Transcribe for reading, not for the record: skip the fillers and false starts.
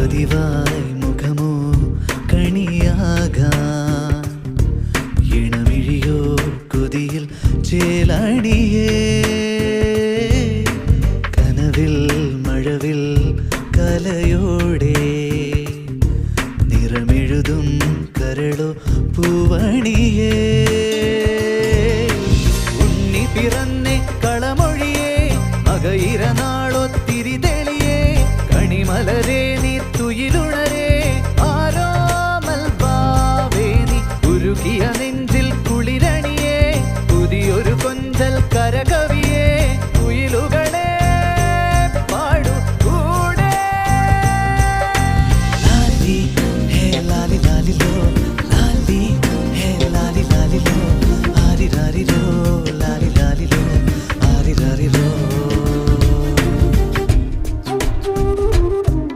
പതിവായി മുഖമോ കണിയാകാൻ ഇണമിഴിയോ കൊതിയിൽ ചേലാടിയേ കനവിൽ മഴവിൽ കലയോടെ നിറമെഴുതും കരളോ പൂവണിയേ ഉണ്ണി പിറന്നേ കളമൊഴിയേ മകയിരനാളൊത്തിരി തെളിയേ കണിമലരേ നീ തുയിലുണ